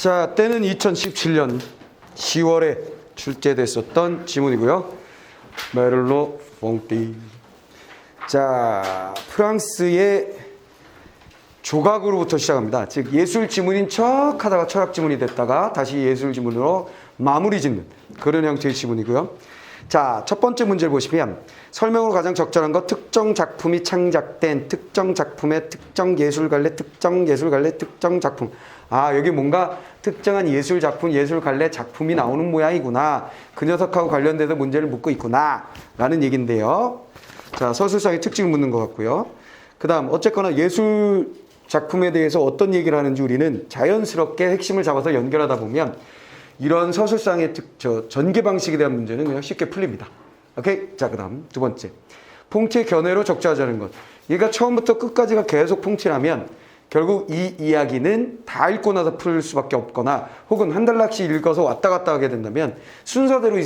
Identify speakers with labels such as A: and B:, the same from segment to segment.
A: 자, 때는 2017년 10월에 출제됐었던 지문이고요. 메를로 퐁띠. 자, 프랑스의 조각으로부터 시작합니다. 즉 예술 지문인 척 하다가 철학 지문이 됐다가 다시 예술 지문으로 마무리 짓는 그런 형태의 지문이고요. 자, 첫 번째 문제를 보시면 설명으로 가장 적절한 것 특정 작품이 창작된 특정 작품의 특정 예술 갈래 특정 예술 갈래 특정 작품. 아, 여기 뭔가 특정한 예술 작품, 예술 갈래 작품이 나오는 모양이구나. 그 녀석하고 관련돼서 문제를 묻고 있구나 라는 얘기인데요. 자, 서술상의 특징을 묻는 것 같고요. 그 다음 어쨌거나 예술 작품에 대해서 어떤 얘기를 하는지 우리는 자연스럽게 핵심을 잡아서 연결하다 보면 이런 서술상의 전개 방식에 대한 문제는 그냥 쉽게 풀립니다. 오케이? 자, 그 다음 두 번째. 퐁티의 견해로 적재하자는 것. 얘가 처음부터 끝까지가 계속 퐁티라면 결국 이 이야기는 다 읽고 나서 풀 수밖에 없거나 혹은 한 달락씩 읽어서 왔다 갔다 하게 된다면 순서대로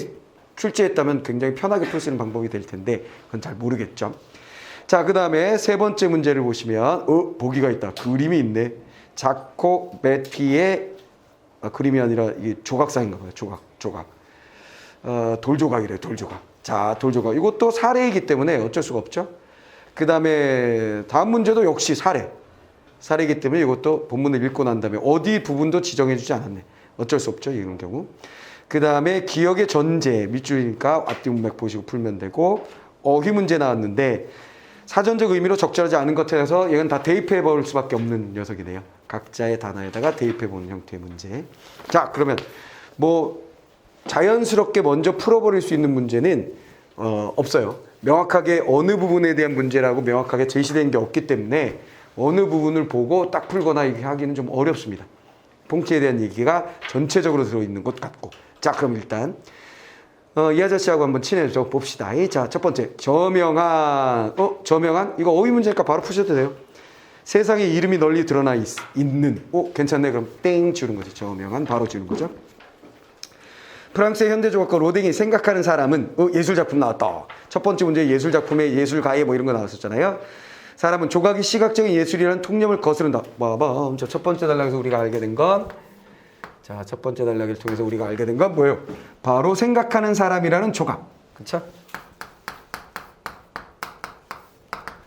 A: 출제했다면 굉장히 편하게 풀 수 있는 방법이 될 텐데 그건 잘 모르겠죠. 자, 그 다음에 세 번째 문제를 보시면 보기가 있다. 그림이 있네. 자코 메피의 그림이 아니라 이게 조각상인가 봐요. 조각. 돌조각이래요. 돌조각. 자, 돌조각. 이것도 사례이기 때문에 어쩔 수가 없죠. 그 다음에 다음 문제도 역시 사례이기 때문에 이것도 본문을 읽고 난 다음에 어디 부분도 지정해 주지 않았네. 어쩔 수 없죠. 이런 경우. 그 다음에 기억의 전제. 밑줄이니까 앞뒤 문맥 보시고 풀면 되고 어휘 문제 나왔는데 사전적 의미로 적절하지 않은 것에서 이건 다 대입해 볼 수밖에 없는 녀석이네요. 각자의 단어에다가 대입해 보는 형태의 문제. 자, 그러면 뭐 자연스럽게 먼저 풀어버릴 수 있는 문제는 없어요. 명확하게 어느 부분에 대한 문제라고 명확하게 제시된 게 없기 때문에 어느 부분을 보고 딱 풀거나 이렇게 하기는 좀 어렵습니다. 퐁티에 대한 얘기가 전체적으로 들어있는 것 같고. 자, 그럼 일단 이 아저씨하고 한번 친해져 봅시다. 자, 첫 번째 저명한. 저명한? 이거 어휘 문제니까 바로 푸셔도 돼요. 세상에 이름이 널리 드러나 있는. 괜찮네. 그럼 땡 주는 거지. 저명한 바로 주는 거죠. 프랑스의 현대조각가 로댕이 생각하는 사람은 예술작품 나왔다. 첫 번째 문제 예술작품의 예술가의 뭐 이런 거 나왔었잖아요. 사람은 조각이 시각적인 예술이라는 통념을 거스른다. 첫 번째 단락에서 우리가 알게 된 건 자, 첫 번째 단락을 통해서 우리가 알게 된 건 뭐예요? 바로 생각하는 사람이라는 조각. 그쵸?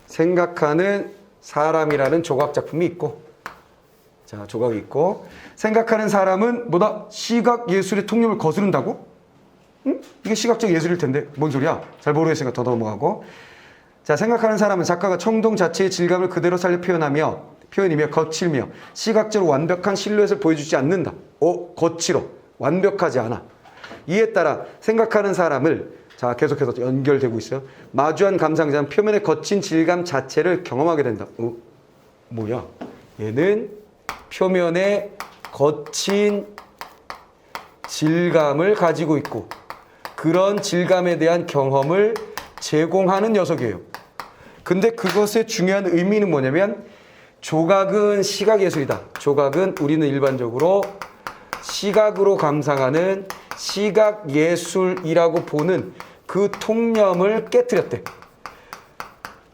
A: 생각하는 사람이라는 조각 작품이 있고, 자, 조각이 있고, 생각하는 사람은 뭐다? 시각 예술의 통념을 거스른다고? 응? 이게 시각적 예술일 텐데, 뭔 소리야? 잘 모르겠으니까 더 넘어가고. 자, 생각하는 사람은 작가가 청동 자체의 질감을 그대로 살려 표현이며 거칠며 시각적으로 완벽한 실루엣을 보여주지 않는다. 거칠어. 완벽하지 않아. 이에 따라 생각하는 사람을 자, 계속해서 연결되고 있어요. 마주한 감상자는 표면의 거친 질감 자체를 경험하게 된다. 뭐야? 얘는 표면의 거친 질감을 가지고 있고 그런 질감에 대한 경험을 제공하는 녀석이에요. 근데 그것의 중요한 의미는 뭐냐면 조각은 시각예술이다. 조각은 우리는 일반적으로 시각으로 감상하는 시각예술이라고 보는 그 통념을 깨뜨렸대.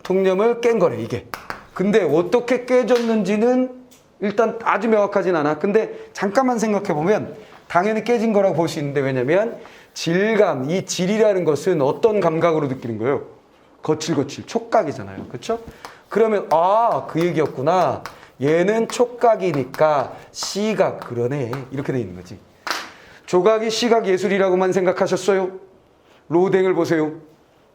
A: 통념을 깬 거래, 이게. 근데 어떻게 깨졌는지는 일단 아주 명확하진 않아. 근데 잠깐만 생각해보면 당연히 깨진 거라고 볼 수 있는데 왜냐면 질감, 이 질이라는 것은 어떤 감각으로 느끼는 거예요? 거칠거칠, 촉각이잖아요. 그렇죠? 그러면 그 얘기였구나. 얘는 촉각이니까 시각, 그러네. 이렇게 돼 있는 거지. 조각이 시각 예술이라고만 생각하셨어요? 로댕을 보세요.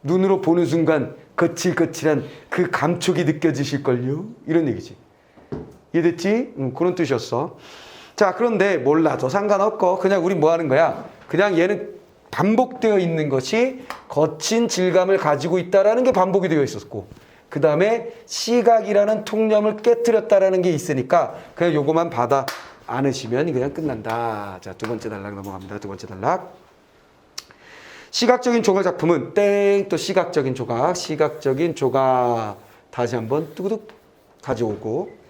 A: 눈으로 보는 순간 거칠거칠한 그 감촉이 느껴지실걸요? 이런 얘기지. 이해됐지? 그런 뜻이었어. 자, 그런데 몰라도 상관없고 그냥 우리 뭐 하는 거야? 그냥 얘는 반복되어 있는 것이 거친 질감을 가지고 있다는 게 반복이 되어 있었고 그 다음에 시각이라는 통념을 깨뜨렸다는 게 있으니까 그냥 요거만 받아 안으시면 그냥 끝난다. 자, 두 번째 단락 넘어갑니다. 두 번째 단락. 시각적인 조각 작품은 또 시각적인 조각 다시 한번 뚜구둑 가져오고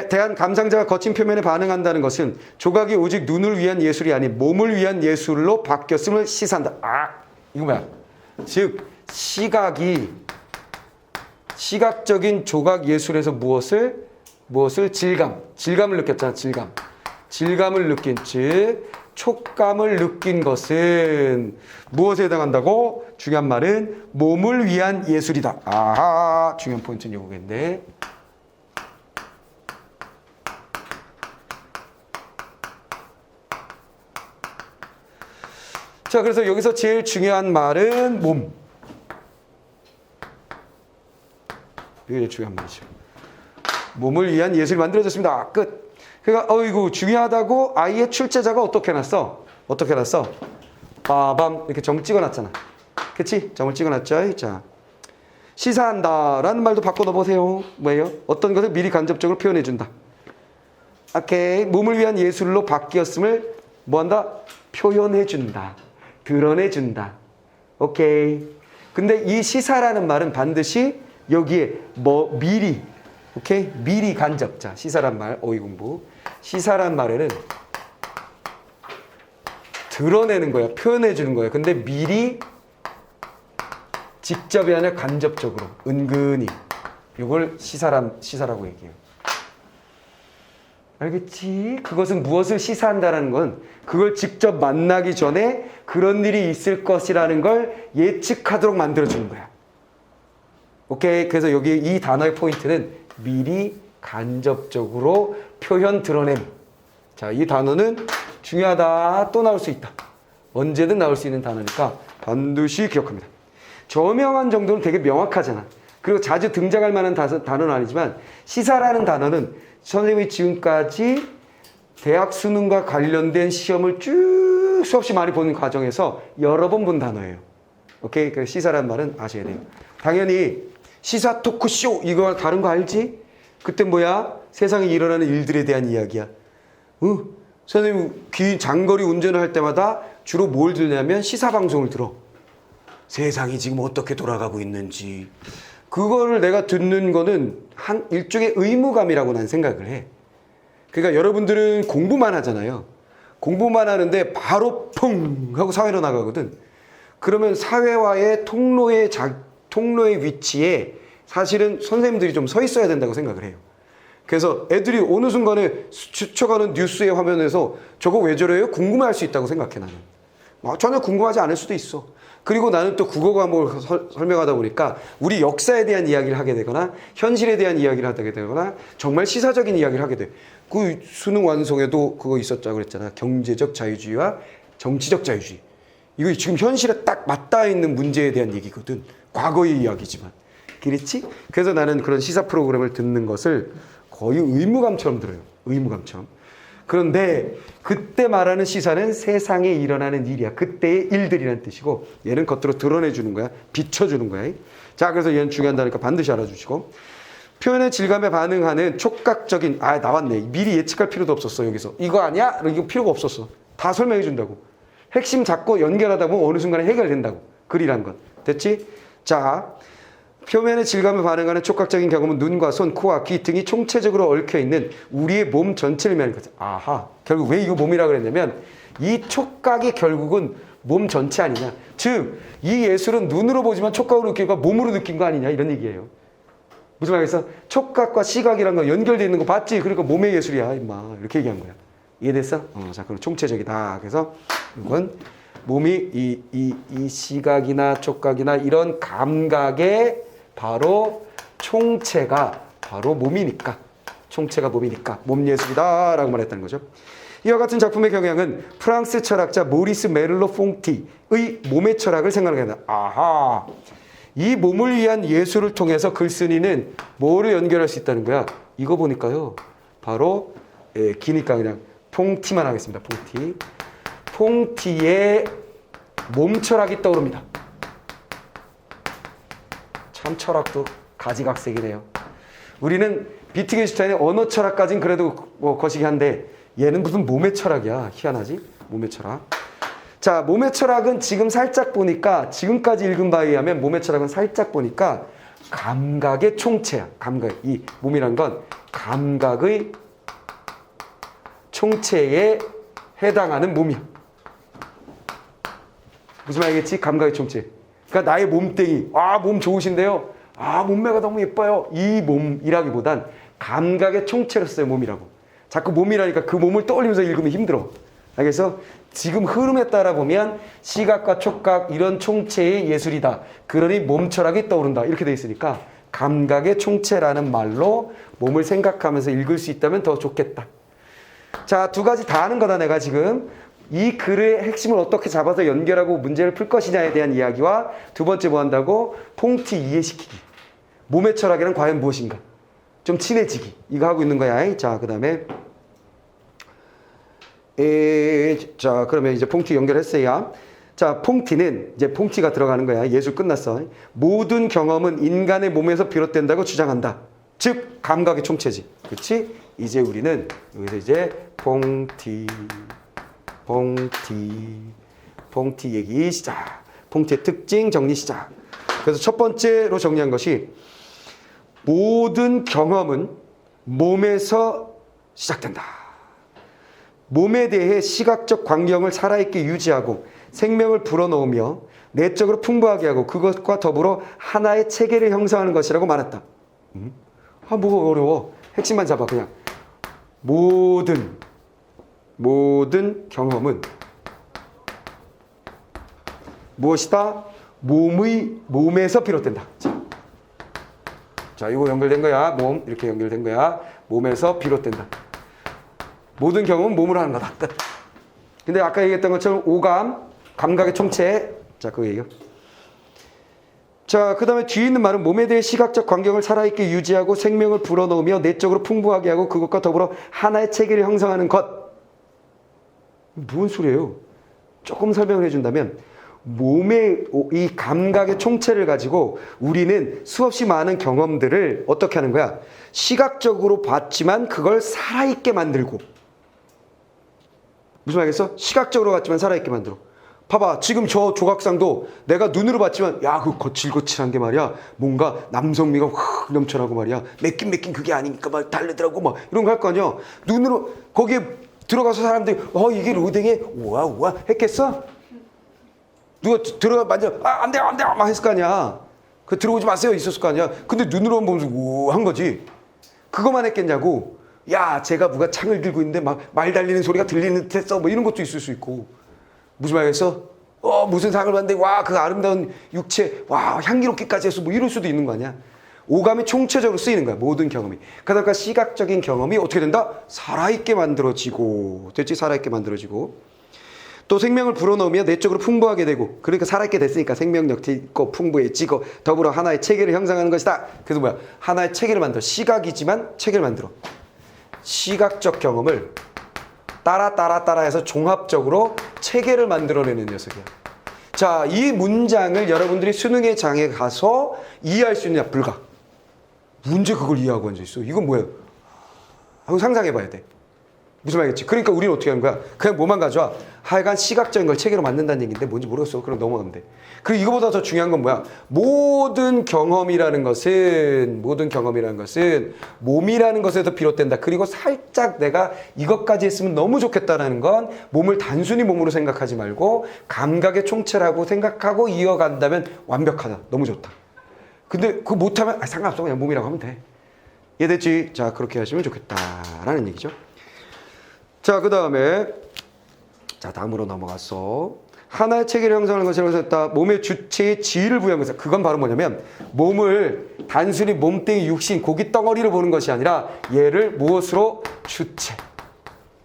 A: 대한 감상자가 거친 표면에 반응한다는 것은 조각이 오직 눈을 위한 예술이 아닌 몸을 위한 예술로 바뀌었음을 시사한다. 이거 뭐야? 즉 시각적인 조각 예술에서 무엇을 질감을 느꼈잖아. 질감을 느낀 즉 촉감을 느낀 것은 무엇에 해당한다고? 중요한 말은 몸을 위한 예술이다. 아하, 중요한 포인트는 이거겠네. 자, 그래서 여기서 제일 중요한 말은 몸. 이게 제일 중요한 말이죠. 몸을 위한 예술이 만들어졌습니다. 끝. 그러니까 어이구 중요하다고 아이의 출제자가 어떻게 해놨어? 어떻게 해놨어? 빠밤 이렇게 점 찍어놨잖아. 그치? 점을 찍어놨죠. 자, 시사한다라는 말도 바꿔 넣어보세요. 뭐예요? 어떤 것을 미리 간접적으로 표현해준다. 오케이. 몸을 위한 예술로 바뀌었음을 뭐한다? 표현해준다. 드러내준다. 오케이. 근데 이 시사라는 말은 반드시 여기에 뭐 미리, 오케이? 미리 간접자. 시사란 말, 어휘 공부. 시사란 말에는 드러내는 거야. 표현해주는 거야. 근데 미리 직접이 아니라 간접적으로, 은근히. 이걸 시사라고 얘기해요. 알겠지? 그것은 무엇을 시사한다는 건 그걸 직접 만나기 전에 그런 일이 있을 것이라는 걸 예측하도록 만들어주는 거야. 오케이? 그래서 여기 이 단어의 포인트는 미리 간접적으로 표현 드러냄. 자, 이 단어는 중요하다. 또 나올 수 있다. 언제든 나올 수 있는 단어니까 반드시 기억합니다. 저명한 정도는 되게 명확하잖아. 그리고 자주 등장할 만한 단어는 아니지만 시사라는 단어는 선생님이 지금까지 대학 수능과 관련된 시험을 쭉 수없이 많이 보는 과정에서 여러 번 본 단어예요. 오케이? 그래서 시사라는 말은 아셔야 돼요. 당연히 시사 토크쇼 이거 다른 거 알지? 그때 뭐야? 세상에 일어나는 일들에 대한 이야기야. 선생님 장거리 운전을 할 때마다 주로 뭘 들냐면 시사 방송을 들어. 세상이 지금 어떻게 돌아가고 있는지. 그거를 내가 듣는 거는 한 일종의 의무감이라고 난 생각을 해. 그러니까 여러분들은 공부만 하잖아요. 공부만 하는데 바로 퐁 하고 사회로 나가거든. 그러면 사회와의 통로의 위치에 사실은 선생님들이 좀 서 있어야 된다고 생각을 해요. 그래서 애들이 어느 순간에 스쳐가는 뉴스의 화면에서 저거 왜 저래요? 궁금해할 수 있다고 생각해 나는. 전혀 궁금하지 않을 수도 있어. 그리고 나는 또 국어 과목을 설명하다 보니까 우리 역사에 대한 이야기를 하게 되거나 현실에 대한 이야기를 하게 되거나 정말 시사적인 이야기를 하게 돼. 그 수능 완성에도 그거 있었다고 그랬잖아. 경제적 자유주의와 정치적 자유주의. 이거 지금 현실에 딱 맞닿아 있는 문제에 대한 얘기거든. 과거의 이야기지만. 그렇지? 그래서 나는 그런 시사 프로그램을 듣는 것을 거의 의무감처럼 들어요. 의무감처럼. 그런데 그때 말하는 시사는 세상에 일어나는 일이야. 그때의 일들이라는 뜻이고 얘는 겉으로 드러내주는 거야. 비춰주는 거야. 자, 그래서 얘는 중요하다니까 반드시 알아주시고 표현의 질감에 반응하는 촉각적인 나왔네. 미리 예측할 필요도 없었어. 여기서 이거 아니야? 이거 필요가 없었어. 다 설명해 준다고. 핵심 잡고 연결하다 보면 어느 순간에 해결된다고. 글이란 건. 됐지? 자, 표면의 질감에 반응하는 촉각적인 경험은 눈과 손, 코와 귀 등이 총체적으로 얽혀있는 우리의 몸 전체를 말하는 거죠. 아하, 결국 왜 이거 몸이라 그랬냐면 이 촉각이 결국은 몸 전체 아니냐. 즉, 이 예술은 눈으로 보지만 촉각으로 느끼고 몸으로 느낀 거 아니냐 이런 얘기예요. 무슨 말이겠어? 촉각과 시각이란 거 연결되어 있는 거 봤지? 그러니까 몸의 예술이야 임마. 이렇게 얘기한 거야. 이해됐어? 자, 그럼 총체적이다. 그래서 이건 몸이 이 시각이나 촉각이나 이런 감각의 바로 총체가 바로 몸이니까 총체가 몸이니까 몸예술이다 라고 말했다는 거죠. 이와 같은 작품의 경향은 프랑스 철학자 모리스 메를로 퐁티의 몸의 철학을 생각하게 한다. 아하, 이 몸을 위한 예술을 통해서 글쓴이는 뭐를 연결할 수 있다는 거야? 이거 보니까요 바로 기니까 그냥 퐁티만 하겠습니다. 퐁티의 몸 철학이 떠오릅니다. 참 철학도 가지각색이네요. 우리는 비트겐슈타인의 언어 철학까지는 그래도 뭐 거시기 한데 얘는 무슨 몸의 철학이야. 희한하지? 몸의 철학. 자, 몸의 철학은 지금 살짝 보니까 지금까지 읽은 바에 의하면 몸의 철학은 살짝 보니까 감각의 총체야. 감각. 이 몸이란 건 감각의 총체에 해당하는 몸이야. 무슨 말이겠지? 감각의 총체. 그러니까 나의 몸뚱이, 몸 좋으신데요. 몸매가 너무 예뻐요. 이 몸이라기보단 감각의 총체로서의 몸이라고. 자꾸 몸이라니까 그 몸을 떠올리면서 읽으면 힘들어. 그래서 지금 흐름에 따라 보면 시각과 촉각 이런 총체의 예술이다. 그러니 몸 철학이 떠오른다. 이렇게 돼 있으니까 감각의 총체라는 말로 몸을 생각하면서 읽을 수 있다면 더 좋겠다. 자, 두 가지 다 하는 거다. 내가 지금 이 글의 핵심을 어떻게 잡아서 연결하고 문제를 풀 것이냐에 대한 이야기와 두 번째 뭐 한다고? 퐁티 이해시키기. 몸의 철학이란 과연 무엇인가? 좀 친해지기. 이거 하고 있는 거야. 자, 그 다음에 자, 그러면 이제 퐁티 연결했어요. 자, 퐁티는 이제 퐁티가 들어가는 거야. 예술 끝났어. 모든 경험은 인간의 몸에서 비롯된다고 주장한다. 즉 감각의 총체지. 그렇지? 이제 우리는 여기서 이제 퐁티 얘기 시작. 퐁티의 특징 정리 시작. 그래서 첫 번째로 정리한 것이 모든 경험은 몸에서 시작된다. 몸에 대해 시각적 광경을 살아있게 유지하고 생명을 불어넣으며 내적으로 풍부하게 하고 그것과 더불어 하나의 체계를 형성하는 것이라고 말했다. 뭐가 어려워. 핵심만 잡아. 그냥 모든 경험은 무엇이다? 몸에서 비롯된다. 자, 이거 연결된 거야. 몸 이렇게 연결된 거야. 몸에서 비롯된다. 모든 경험은 몸으로 하는 거다. 끝. 근데 아까 얘기했던 것처럼 오감, 감각의 총체. 자, 그거 얘기요. 자, 그 다음에 뒤에 있는 말은 몸에 대해 시각적 광경을 살아있게 유지하고 생명을 불어넣으며 내적으로 풍부하게 하고 그것과 더불어 하나의 체계를 형성하는 것. 무슨 소리예요? 조금 설명을 해준다면 몸의 이 감각의 총체를 가지고 우리는 수없이 많은 경험들을 어떻게 하는 거야? 시각적으로 봤지만 그걸 살아있게 만들고. 무슨 말이겠어? 시각적으로 봤지만 살아있게 만들어. 봐봐, 지금 저 조각상도 내가 눈으로 봤지만 야, 그 거칠거칠한 게 말이야 뭔가 남성미가 확 넘쳐나고 말이야 맥긴 그게 아니니까 막 다르더라고 막 이런 거 할 거 아니야. 눈으로 거기에 들어가서 사람들이 이게 로댕에 우와 했겠어? 누가 들어가 만져 안 돼요 막 했을 거 아니야. 그 들어오지 마세요 있었을 거 아니야. 근데 눈으로만 보면서 우한 거지. 그거만 했겠냐고. 야, 제가 누가 창을 들고 있는데 막 말 달리는 소리가 들리는 듯 했어 뭐 이런 것도 있을 수 있고. 무슨 말이겠어? 무슨 상을 봤는데 와, 그 아름다운 육체 와, 향기롭기까지 했어 뭐 이럴 수도 있는 거 아니야. 오감이 총체적으로 쓰이는 거야. 모든 경험이. 그러니까 시각적인 경험이 어떻게 된다? 살아있게 만들어지고. 됐지? 살아있게 만들어지고. 또 생명을 불어넣으며 내적으로 풍부하게 되고. 그러니까 살아있게 됐으니까 생명력이 있고 풍부해지고 더불어 하나의 체계를 형성하는 것이다. 그래서 뭐야? 하나의 체계를 만들어. 시각이지만 체계를 만들어. 시각적 경험을 따라 해서 종합적으로 체계를 만들어내는 녀석이야. 자, 이 문장을 여러분들이 수능의 장에 가서 이해할 수 있느냐? 불가. 문제 그걸 이해하고 앉아있어. 이건 뭐예요? 한번 상상해봐야 돼. 무슨 말이겠지? 그러니까 우리는 어떻게 하는 거야? 그냥 뭐만 가져와. 하여간 시각적인 걸 체계로 만든다는 얘기인데 뭔지 모르겠어. 그럼 넘어가면 돼. 그리고 이거보다 더 중요한 건 뭐야? 모든 경험이라는 것은 몸이라는 것에서 비롯된다. 그리고 살짝 내가 이것까지 했으면 너무 좋겠다라는 건 몸을 단순히 몸으로 생각하지 말고 감각의 총체라고 생각하고 이어간다면 완벽하다. 너무 좋다. 근데 그거 못하면 상관없어. 그냥 몸이라고 하면 돼. 이해됐지? 자, 그렇게 하시면 좋겠다라는 얘기죠. 자, 그 다음에 자, 다음으로 넘어갔어. 하나의 체계를 형성하는 것이라고 했다. 몸의 주체의 지위를 부여하는 것. 그건 바로 뭐냐면 몸을 단순히 몸뚱이 육신 고기 덩어리로 보는 것이 아니라 얘를 무엇으로? 주체.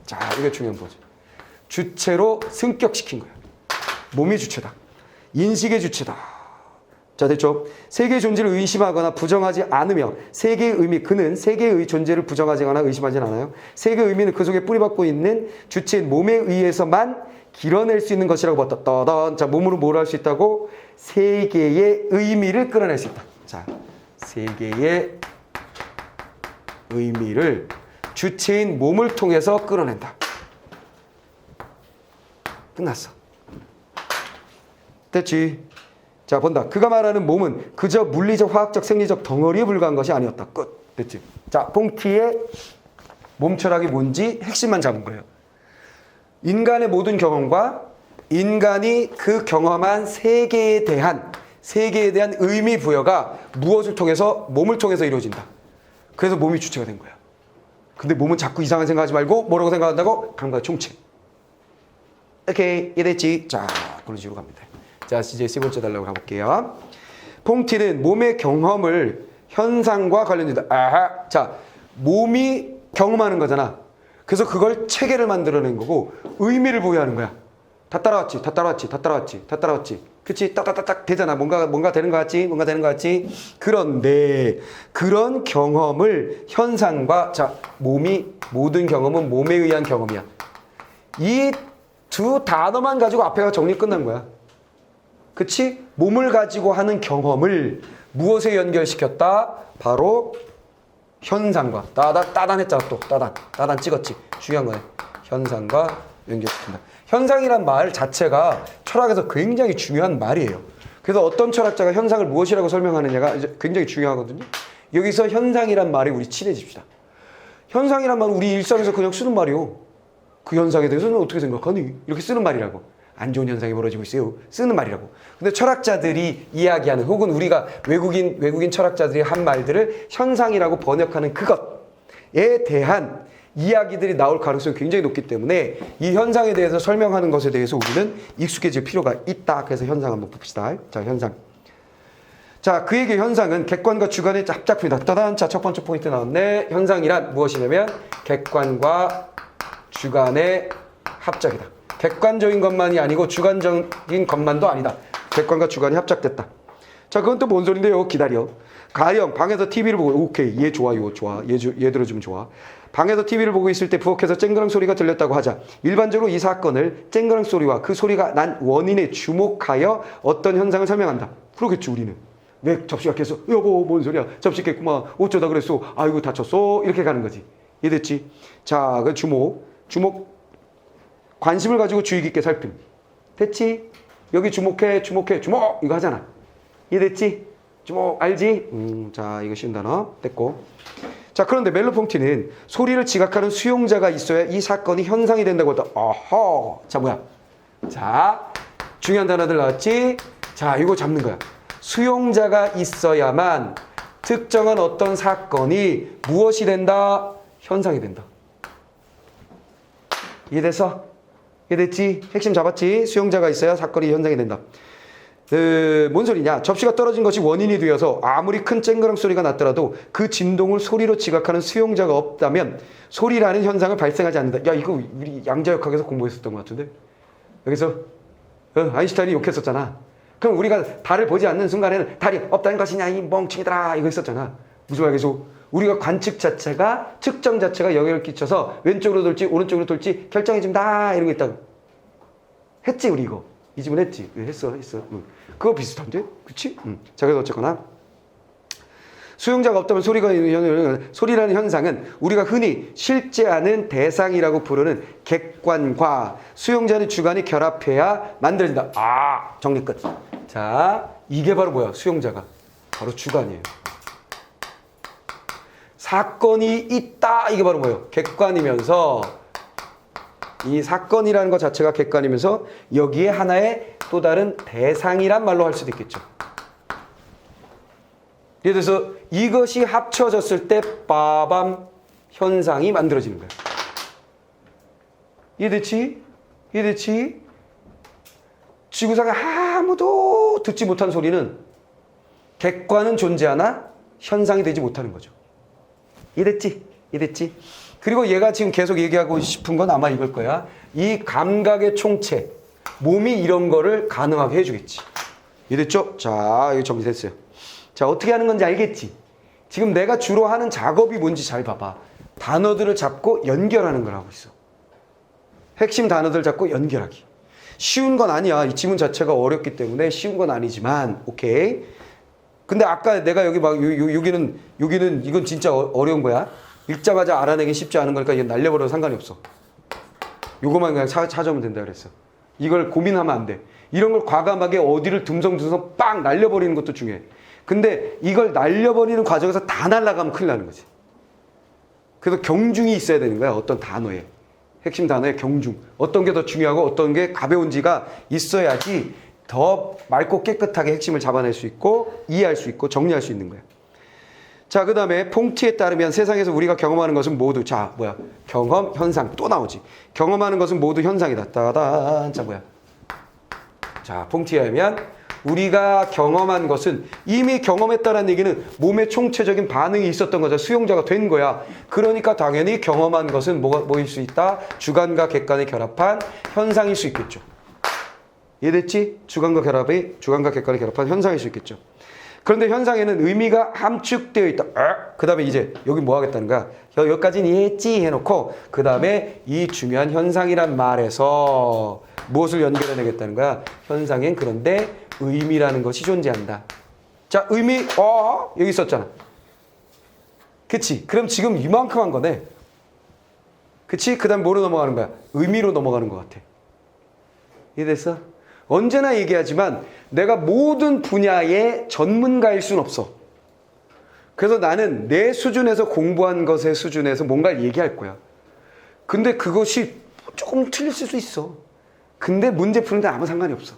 A: 자, 이게 중요한 거죠. 주체로 승격시킨 거야. 몸이 주체다. 인식의 주체다. 자, 됐죠? 세계의 존재를 의심하거나 부정하지 않으며 세계의 의미, 그는 세계의 존재를 부정하거나 의심하지 않아요. 세계의 의미는 그 속에 뿌리박고 있는 주체인 몸에 의해서만 길어낼 수 있는 것이라고 봤다. 떠던. 자, 몸으로 뭘 할 수 있다고? 세계의 의미를 끌어낼 수 있다. 자, 세계의 의미를 주체인 몸을 통해서 끌어낸다. 끝났어. 됐지? 자, 본다. 그가 말하는 몸은 그저 물리적, 화학적, 생리적 덩어리에 불과한 것이 아니었다. 끝. 됐지? 자, 퐁티의 몸 철학이 뭔지 핵심만 잡은 거예요. 인간의 모든 경험과 인간이 그 경험한 세계에 대한 의미 부여가 무엇을 통해서? 몸을 통해서 이루어진다. 그래서 몸이 주체가 된 거야. 근데 몸은 자꾸 이상한 생각하지 말고 뭐라고 생각한다고? 감각의 총체. 오케이, 이해됐지? 자, 그런 식으로 갑니다. 자, 이제 세 번째 달라고 가볼게요. 퐁티는 몸의 경험을 현상과 관련된다. 아하. 자, 몸이 경험하는 거잖아. 그래서 그걸 체계를 만들어낸 거고 의미를 부여하는 거야. 다 따라왔지, 다 따라왔지, 다 따라왔지, 다 따라왔지. 그치? 딱딱딱딱 되잖아. 뭔가 되는 거 같지? 뭔가 되는 거 같지? 그런데 그런 경험을 현상과, 자, 모든 경험은 몸에 의한 경험이야. 이 두 단어만 가지고 앞에가 정리 끝난 거야. 그치? 몸을 가지고 하는 경험을 무엇에 연결시켰다? 바로 현상과. 따단했잖아, 또. 따단 찍었지. 중요한 거네. 현상과 연결시킨다. 현상이란 말 자체가 철학에서 굉장히 중요한 말이에요. 그래서 어떤 철학자가 현상을 무엇이라고 설명하느냐가 이제 굉장히 중요하거든요. 여기서 현상이란 말에 우리 친해집시다. 현상이란 말은 우리 일상에서 그냥 쓰는 말이요. 그 현상에 대해서는 어떻게 생각하니? 이렇게 쓰는 말이라고. 안 좋은 현상이 벌어지고 있어요. 쓰는 말이라고. 근데 철학자들이 이야기하는, 혹은 우리가 외국인 철학자들이 한 말들을 현상이라고 번역하는 그것에 대한 이야기들이 나올 가능성이 굉장히 높기 때문에 이 현상에 대해서 설명하는 것에 대해서 우리는 익숙해질 필요가 있다. 그래서 현상 한번 봅시다. 자, 현상. 자, 그에게 현상은 객관과 주관의 합작품이다. 따단. 자, 첫 번째 포인트 나왔네. 현상이란 무엇이냐면 객관과 주관의 합작이다. 객관적인 것만이 아니고 주관적인 것만도 아니다. 객관과 주관이 합작됐다. 자, 그건 또 뭔 소린데요? 기다려. 가령 방에서 TV를 보고, 오케이, 얘 좋아, 이거 좋아, 얘 들어주면 좋아. 방에서 TV를 보고 있을 때 부엌에서 쨍그랑 소리가 들렸다고 하자. 일반적으로 이 사건을 쨍그랑 소리와 그 소리가 난 원인에 주목하여 어떤 현상을 설명한다. 그러겠지, 우리는. 왜 접시가 깼어? 여보, 뭔 소리야? 접시 깼구만. 어쩌다 그랬어? 아이고, 다쳤어? 이렇게 가는 거지. 이해됐지? 자, 그 주목. 관심을 가지고 주의 깊게 살핌. 됐지? 여기 주목해. 주목! 이거 하잖아. 이해됐지? 주목, 알지? 자, 이거 쉬운 단어. 됐고. 자, 그런데 멜로퐁티는 소리를 지각하는 수용자가 있어야 이 사건이 현상이 된다고 했다. 어허. 자, 뭐야? 자, 중요한 단어들 나왔지? 자, 이거 잡는 거야. 수용자가 있어야만 특정한 어떤 사건이 무엇이 된다? 현상이 된다. 이해됐어? 이해됐지? 핵심 잡았지? 수용자가 있어야 사건이 현상이 된다. 뭔 소리냐? 접시가 떨어진 것이 원인이 되어서 아무리 큰 쨍그랑 소리가 났더라도 그 진동을 소리로 지각하는 수용자가 없다면 소리라는 현상을 발생하지 않는다. 야, 이거 우리 양자역학에서 공부했었던 것 같은데? 여기서 아인슈타인이 욕했었잖아. 그럼 우리가 달을 보지 않는 순간에는 달이 없다는 것이냐, 이 멍청이들아, 이거 했었잖아. 무슨 말이겠어? 우리가 관측 자체가, 측정 자체가 영향을 끼쳐서 왼쪽으로 돌지 오른쪽으로 돌지 결정해준다, 이런 거 있다고. 했지, 우리 이거. 이 집은 했지. 했어. 그거 비슷한데? 그치? 자, 그래서 어쨌거나. 수용자가 없다면 소리라는 현상은 우리가 흔히 실제하는 대상이라고 부르는 객관과 수용자의 주관이 결합해야 만들어진다. 아, 정리 끝. 자, 이게 바로 뭐야? 수용자가. 바로 주관이에요. 사건이 있다. 이게 바로 뭐예요? 객관이면서 이 사건이라는 것 자체가 객관이면서 여기에 하나의 또 다른 대상이란 말로 할 수도 있겠죠. 예를 들어서 이것이 합쳐졌을 때 빠밤 현상이 만들어지는 거야. 이해됐지? 지구상에 아무도 듣지 못한 소리는 객관은 존재하나 현상이 되지 못하는 거죠. 이해됐지? 그리고 얘가 지금 계속 얘기하고 싶은 건 아마 이걸 거야. 이 감각의 총체, 몸이 이런 거를 가능하게 해주겠지. 이해됐죠? 자, 이거 정리됐어요. 자, 어떻게 하는 건지 알겠지? 지금 내가 주로 하는 작업이 뭔지 잘 봐봐. 단어들을 잡고 연결하는 걸 하고 있어. 핵심 단어들 잡고 연결하기. 쉬운 건 아니야. 이 지문 자체가 어렵기 때문에 쉬운 건 아니지만, 오케이. 근데 아까 내가 여기 막, 여기는 이건 진짜 어려운 거야. 읽자마자 알아내기 쉽지 않은 거니까 이건 날려버려도 상관이 없어. 요거만 그냥 찾아오면 된다 그랬어. 이걸 고민하면 안 돼. 이런 걸 과감하게 어디를 듬성듬성 빵 날려버리는 것도 중요해. 근데 이걸 날려버리는 과정에서 다 날아가면 큰일 나는 거지. 그래서 경중이 있어야 되는 거야. 어떤 단어에. 핵심 단어의 경중. 어떤 게 더 중요하고 어떤 게 가벼운지가 있어야지 더 맑고 깨끗하게 핵심을 잡아낼 수 있고 이해할 수 있고 정리할 수 있는 거야. 자, 그 다음에 퐁티에 따르면 세상에서 우리가 경험하는 것은 모두, 자, 뭐야? 경험, 현상, 또 나오지. 경험하는 것은 모두 현상이다. 따단, 자, 뭐야? 자, 퐁티에 의하면 우리가 경험한 것은 이미 경험했다는 얘기는 몸에 총체적인 반응이 있었던 거죠. 수용자가 된 거야. 그러니까 당연히 경험한 것은 뭐일 수 있다? 주관과 객관의 결합한 현상일 수 있겠죠. 이해됐지? 주관과 객관의 결합한 현상일 수 있겠죠. 그런데 현상에는 의미가 함축되어 있다. 그 다음에 이제 여기 뭐 하겠다는 거야? 여기까지는 이해했지? 해놓고 그 다음에 이 중요한 현상이란 말에서 무엇을 연결해내겠다는 거야? 현상엔 그런데 의미라는 것이 존재한다. 자, 의미, 여기 있었잖아. 그치? 그럼 지금 이만큼 한 거네. 그치? 그 다음 뭐로 넘어가는 거야? 의미로 넘어가는 것 같아. 이해됐어? 언제나 얘기하지만 내가 모든 분야의 전문가일 순 없어. 그래서 나는 내 수준에서 공부한 것의 수준에서 뭔가를 얘기할 거야. 근데 그것이 조금 틀릴 수 있어. 근데 문제 푸는데 아무 상관이 없어.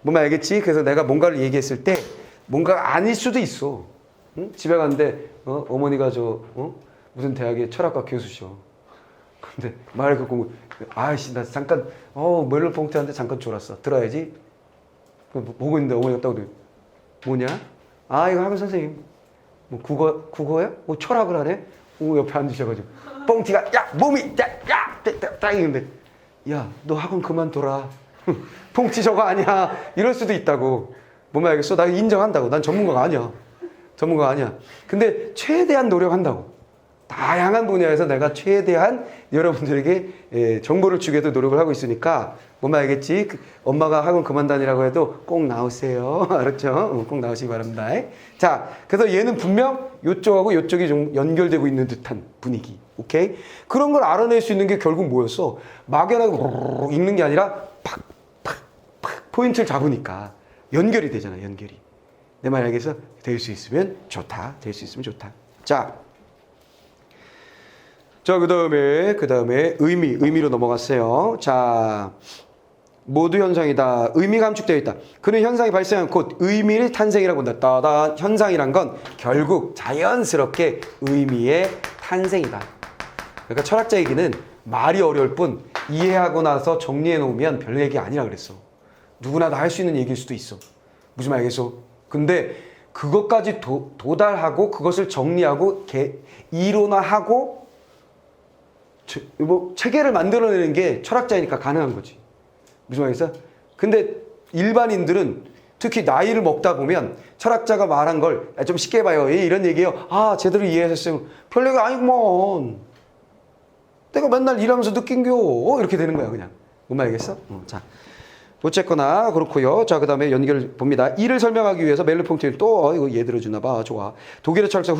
A: 뭔 알겠지? 그래서 내가 뭔가를 얘기했을 때 뭔가 아닐 수도 있어. 응? 집에 갔는데 어머니가 무슨 대학의 철학과 교수셔. 근데 말을 듣고 아이씨 나 잠깐 멜로 퐁트한테 잠깐 졸았어. 들어야지. 보고 있는데 어머니가 딱 그래. 뭐냐? 아 이거 학원 선생님. 뭐 국어야? 뭐 철학을 하네? 옆에 앉으셔가지고 뽕티가 야 몸이 딱 이는데 야 너 학원 그만둬라. 퐁티 저거 아니야. 이럴 수도 있다고. 뭔 알겠어? 나 인정한다고. 난 전문가가 아니야. 근데 최대한 노력한다고. 다양한 분야에서 내가 최대한 여러분들에게 정보를 주기에도 노력을 하고 있으니까 뭔 알겠지? 엄마가 학원 그만 다니라고 해도 꼭 나오세요. 알았죠? 꼭 나오시기 바랍니다. 자, 그래서 얘는 분명 이쪽하고 이쪽이 좀 연결되고 있는 듯한 분위기. 오케이? 그런 걸 알아낼 수 있는 게 결국 뭐였어? 막연하게 읽는 게 아니라 팍 포인트를 잡으니까 연결이 되잖아. 연결이. 내 말 알겠어? 될 수 있으면 좋다. 자, 그 다음에 의미로 넘어갔어요. 자, 모두 현상이다. 의미가 함축되어 있다. 그는 현상이 발생한 곧 의미를 탄생이라고 본다. 따다. 현상이란 건 결국 자연스럽게 의미의 탄생이다. 그러니까 철학자 얘기는 말이 어려울 뿐 이해하고 나서 정리해 놓으면 별 얘기 아니라 그랬어. 누구나 다 할 수 있는 얘기일 수도 있어. 무슨 말 알겠어? 근데 그것까지 도달하고 그것을 정리하고 이론화하고 체계를 만들어내는 게 철학자니까 가능한 거지. 무슨 말이겠어? 근데 일반인들은 특히 나이를 먹다 보면 철학자가 말한 걸 좀 쉽게 봐요. 이런 얘기예요. 아, 제대로 이해하셨어요. 별 얘기 아니구먼. 내가 맨날 일하면서 느낀겨. 이렇게 되는 거야, 그냥. 뭔 말이겠어? 자. 어쨌거나 그렇고요. 자, 그 다음에 연결 봅니다. 이를 설명하기 위해서 멜르퐁티는 또 이거 얘 들어주나 봐. 좋아. 독일의 철학자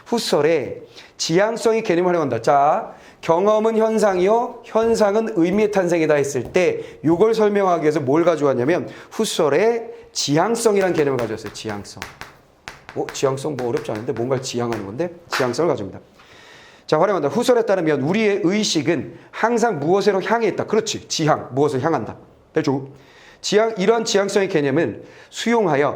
A: 후설에 지향성이 개념을 활용한다. 자, 경험은 현상이요. 현상은 의미의 탄생이다 했을 때 이걸 설명하기 위해서 뭘 가져왔냐면 후설에 지향성이라는 개념을 가져왔어요. 지향성. 지향성 뭐 어렵지 않은데 뭔가를 지향하는 건데 지향성을 가져옵니다. 자, 활용한다. 후설에 따르면 우리의 의식은 항상 무엇으로 향해 있다. 그렇지. 지향. 무엇을 향한다. 됐죠? 이러한 지향성의 개념은 수용하여는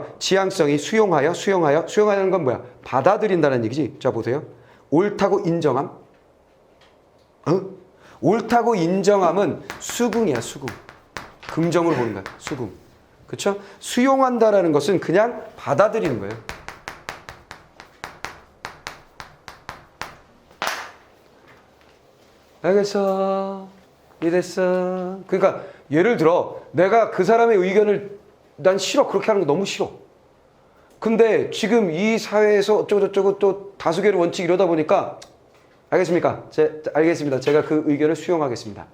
A: 건 뭐야? 받아들인다는 얘기지. 자, 보세요. 옳다고 인정함. 옳다고 인정함은 수긍이야, 수긍. 긍정으로 보는 거야, 수긍. 그쵸? 수용한다라는 것은 그냥 받아들이는 거예요. 알겠어. 이랬어. 그러니까 예를 들어 내가 그 사람의 의견을 난 싫어. 그렇게 하는 거 너무 싫어. 근데 지금 이 사회에서 어쩌고저쩌고 또 다수결의 원칙 이러다 보니까 알겠습니까? 알겠습니다. 제가 그 의견을 수용하겠습니다.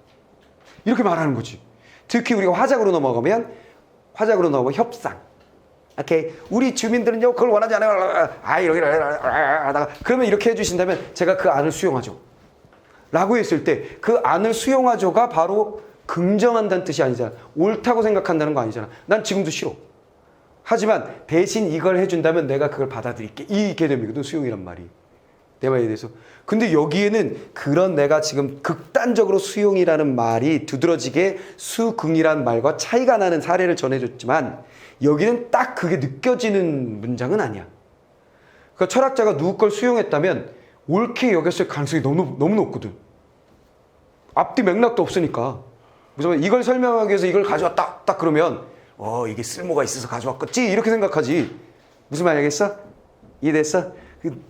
A: 이렇게 말하는 거지. 특히 우리가 화작으로 넘어가면 협상. 오케이. 우리 주민들은요 그걸 원하지 않아요. 이렇게 하다가 그러면 이렇게 해주신다면 제가 그 안을 수용하죠. 라고 했을 때 그 안을 수용하죠가 바로 긍정한다는 뜻이 아니잖아. 옳다고 생각한다는 거 아니잖아. 난 지금도 싫어. 하지만 대신 이걸 해준다면 내가 그걸 받아들일게. 이 개념이거든, 수용이란 말이. 내 말에 대해서. 근데 여기에는 그런 내가 지금 극단적으로 수용이라는 말이 두드러지게 수긍이란 말과 차이가 나는 사례를 전해줬지만 여기는 딱 그게 느껴지는 문장은 아니야. 그러니까 철학자가 누구 걸 수용했다면 옳게 여겼을 가능성이 너무 높거든. 앞뒤 맥락도 없으니까. 그래서 이걸 설명하기 위해서 이걸 가져왔다. 딱 그러면 이게 쓸모가 있어서 가져왔겠지 이렇게 생각하지. 무슨 말 알겠어? 이해됐어?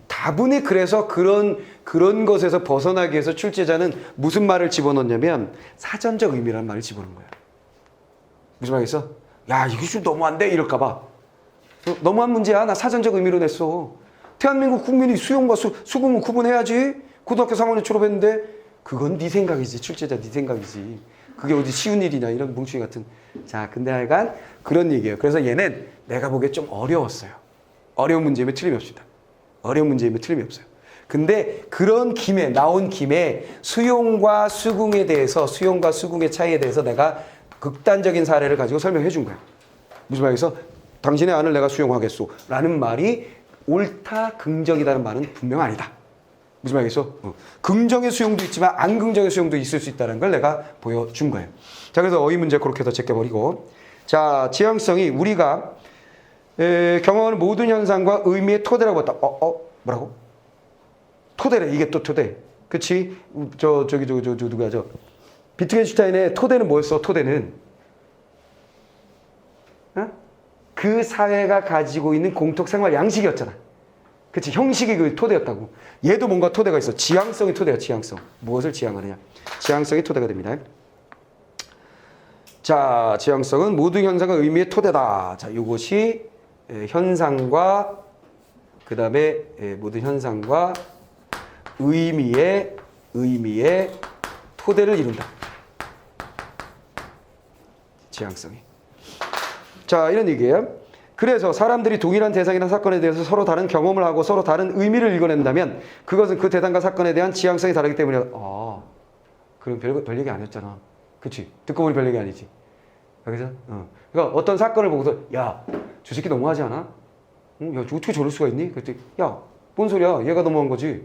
A: 다분히 그래서 그런 것에서 벗어나기 위해서 출제자는 무슨 말을 집어넣냐면 사전적 의미라는 말을 집어넣은 거야. 무슨 말이겠어? 야, 이게 좀 너무한데? 이럴까 봐. 너무한 문제야. 나 사전적 의미로 냈어. 대한민국 국민이 수용과 수긍은 구분해야지. 고등학교 3학년 졸업했는데 그건 네 생각이지. 출제자 네 생각이지. 그게 어디 쉬운 일이냐 이런 뭉충이 같은. 자, 근데 하여간 그런 얘기예요. 그래서 얘는 내가 보기에 좀 어려웠어요. 어려운 문제임에 틀림이 없습니다. 어려운 문제임에 틀림이 없어요. 근데 그런 나온 김에 수용과 수긍에 대해서 수용과 수긍의 차이에 대해서 내가 극단적인 사례를 가지고 설명해 준 거야. 무슨 말이겠어? 당신의 안을 내가 수용하겠소 라는 말이 옳다, 긍정이다는 말은 분명 아니다. 무슨 말이겠어? 긍정의 수용도 있지만 안 긍정의 수용도 있을 수 있다는 걸 내가 보여준 거예요. 자, 그래서 어휘 문제 그렇게 해서 제껴버리고, 자, 지향성이 우리가 경험하는 모든 현상과 의미의 토대라고 했다. 뭐라고? 토대래. 이게 또 토대. 그치? 저기 누구야? 비트겐슈타인의 토대는 뭐였어? 토대는 그 사회가 가지고 있는 공통 생활 양식이었잖아. 그치? 형식이 그 토대였다고. 얘도 뭔가 토대가 있어. 지향성이 토대야. 지향성. 무엇을 지향하느냐. 지향성이 토대가 됩니다. 자, 지향성은 모든 현상과 의미의 토대다. 자, 이것이 현상과 그 다음에 모든 현상과 의미의 토대를 이룬다. 지향성이. 자, 이런 얘기예요. 그래서 사람들이 동일한 대상이나 사건에 대해서 서로 다른 경험을 하고 서로 다른 의미를 읽어낸다면 그것은 그 대상과 사건에 대한 지향성이 다르기 때문이야. 그럼 별 얘기 아니었잖아. 그치? 듣고 보니 별 얘기 아니지. 그래서 그러니까 어떤 사건을 보고서 야, 저 새끼 너무하지 않아? 야, 어떻게 저럴 수가 있니? 그랬더니 야, 뭔 소리야? 얘가 너무한 거지.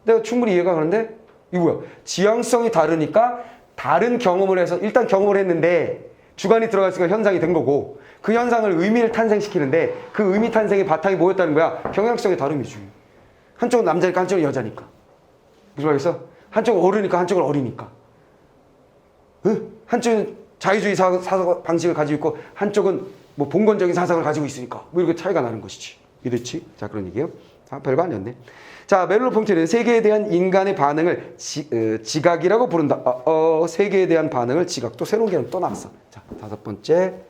A: 내가 충분히 이해가 가는데 이거 뭐야? 지향성이 다르니까 다른 경험을 해서 일단 경험을 했는데 주관이 들어갔으니까 현상이 된 거고 그 현상을 의미를 탄생시키는데 그 의미 탄생의 바탕이 뭐였다는 거야? 경향성의 다름이지. 한쪽은 남자니까 한쪽은 여자니까. 무슨 말이겠어? 한쪽은 어르니까 한쪽은 어리니까. 한쪽은 자유주의 사고 방식을 가지고 있고 한쪽은 뭐 봉건적인 사상을 가지고 있으니까 뭐 이렇게 차이가 나는 것이지. 이랬지? 자, 그런 얘기예요. 별거 아니었네. 자, 메를로퐁티는 세계에 대한 인간의 반응을 지각이라고 부른다. 세계에 대한 반응을 지각. 또 새로운 개념 또 나왔어. 자, 다섯 번째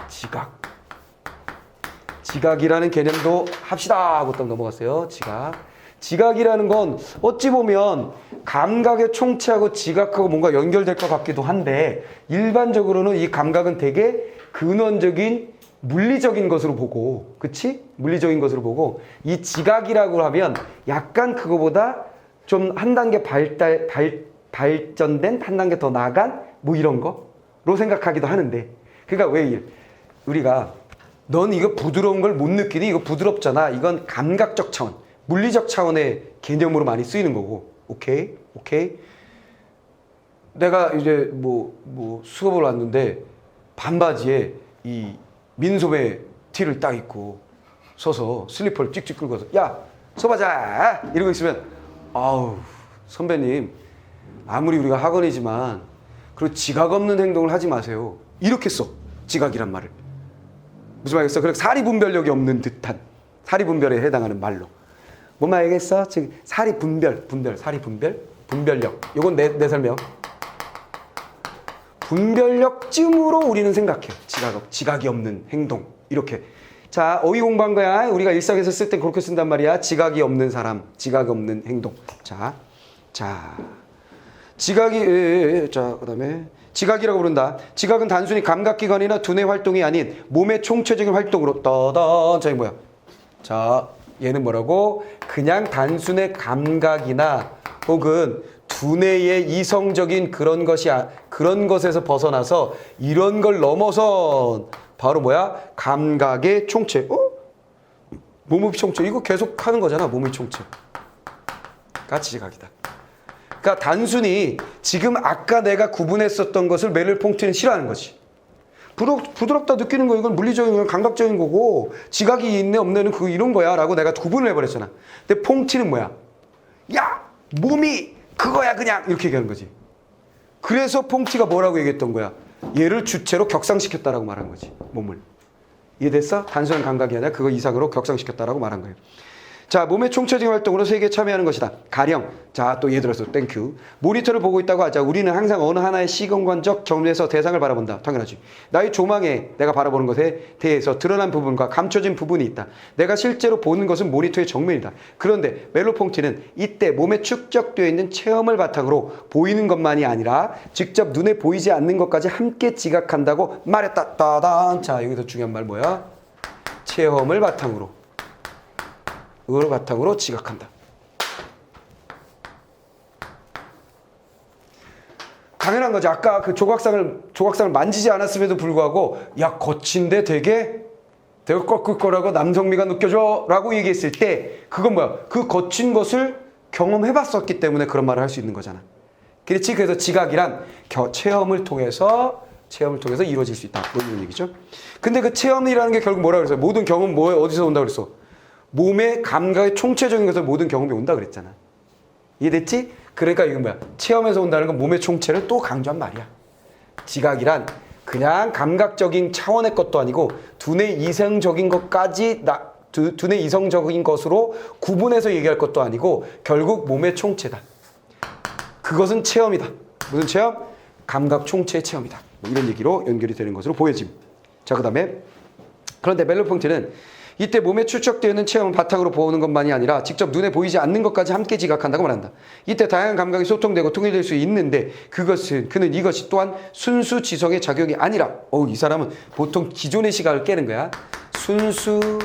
A: 지각. 지각이라는 개념도 합시다 하고 딱 넘어갔어요. 지각이라는 건 어찌 보면 감각의 총체하고 지각하고 뭔가 연결될 것 같기도 한데 일반적으로는 이 감각은 되게 근원적인 물리적인 것으로 보고, 그치? 물리적인 것으로 보고 이 지각이라고 하면 약간 그거보다 좀 한 단계 발전된 한 단계 더 나아간 뭐 이런 거로 생각하기도 하는데 그러니까 왜 우리가 넌 이거 부드러운 걸 못 느끼니? 이거 부드럽잖아. 이건 감각적 차원, 물리적 차원의 개념으로 많이 쓰이는 거고. 오케이? 내가 이제 뭐 수업을 왔는데 반바지에 이 민소매 티를 딱 입고 서서 슬리퍼를 찍찍 끌고서 야, 서봐자 이러고 있으면 아우 선배님 아무리 우리가 학원이지만 그리고 지각 없는 행동을 하지 마세요. 이렇게 써. 지각이란 말을. 무슨 말이겠어? 그리고 사리분별력이 없는 듯한 사리분별에 해당하는 말로. 뭔 말이겠어? 즉 분별력. 요건 내 설명. 분별력쯤으로 우리는 생각해요. 지각이 없는 행동. 이렇게. 자, 어휘 공부한 거야. 우리가 일상에서 쓸 때 그렇게 쓴단 말이야. 지각이 없는 사람, 지각이 없는 행동. 자, 그다음에 지각이라고 부른다. 지각은 단순히 감각기관이나 두뇌 활동이 아닌 몸의 총체적인 활동으로 자, 이 뭐야? 자, 얘는 뭐라고? 그냥 단순의 감각이나 혹은 두뇌의 이성적인 그런 것에서 벗어나서 이런 걸 넘어선 바로 뭐야? 감각의 총체. 몸의 총체. 이거 계속 하는 거잖아. 몸의 총체. 같이 지각이다. 그러니까 단순히 지금 아까 내가 구분했었던 것을 메를퐁티는 싫어하는 거지. 부드럽다 느끼는 거 이건 물리적인 건 감각적인 거고 지각이 있네 없네는 그 이런 거야 라고 내가 구분을 해버렸잖아. 근데 퐁치는 뭐야? 야 몸이 그거야 그냥 이렇게 얘기하는 거지. 그래서 퐁치가 뭐라고 얘기했던 거야? 얘를 주체로 격상시켰다라고 말한 거지. 몸을. 이해됐어? 단순한 감각이 아니라 그거 이상으로 격상시켰다라고 말한 거예요. 자, 몸의 총체적인 활동으로 세계에 참여하는 것이다. 가령, 자, 또 예를 들어서 땡큐. 모니터를 보고 있다고 하자. 우리는 항상 어느 하나의 시공간적 경로에서 대상을 바라본다. 당연하지. 나의 조망에 내가 바라보는 것에 대해서 드러난 부분과 감춰진 부분이 있다. 내가 실제로 보는 것은 모니터의 정면이다. 그런데 멜로퐁티는 이때 몸에 축적되어 있는 체험을 바탕으로 보이는 것만이 아니라 직접 눈에 보이지 않는 것까지 함께 지각한다고 말했다. 따단. 자, 여기서 중요한 말 뭐야? 체험을 바탕으로. 그걸 바탕으로 지각한다. 당연한 거지. 아까 그 조각상을 만지지 않았음에도 불구하고 야 거친데 되게 꺾을 거라고 남성미가 느껴져 라고 얘기했을 때 그건 뭐야? 그 거친 것을 경험해봤었기 때문에 그런 말을 할 수 있는 거잖아. 그렇지? 그래서 지각이란 체험을 통해서 이루어질 수 있다. 뭐 이런 얘기죠. 근데 그 체험이라는 게 결국 뭐라 그랬어요? 모든 경험 어디서 온다고 그랬어? 몸의 감각의 총체적인 것을 모든 경험이 온다 그랬잖아. 이해됐지? 그러니까 이건 뭐야? 체험에서 온다는 건 몸의 총체를 또 강조한 말이야. 지각이란 그냥 감각적인 차원의 것도 아니고 두뇌 이성적인 것까지 두뇌 이성적인 것으로 구분해서 얘기할 것도 아니고 결국 몸의 총체다. 그것은 체험이다. 무슨 체험? 감각 총체의 체험이다. 뭐 이런 얘기로 연결이 되는 것으로 보여짐. 자, 그 다음에 그런데 멜로퐁티는 이때 몸에 축적되어 있는 체험을 바탕으로 보는 것만이 아니라 직접 눈에 보이지 않는 것까지 함께 지각한다고 말한다. 이때 다양한 감각이 소통되고 통일될 수 있는데 그는 이것이 또한 순수 지성의 작용이 아니라 이 사람은 보통 기존의 시각을 깨는 거야. 순수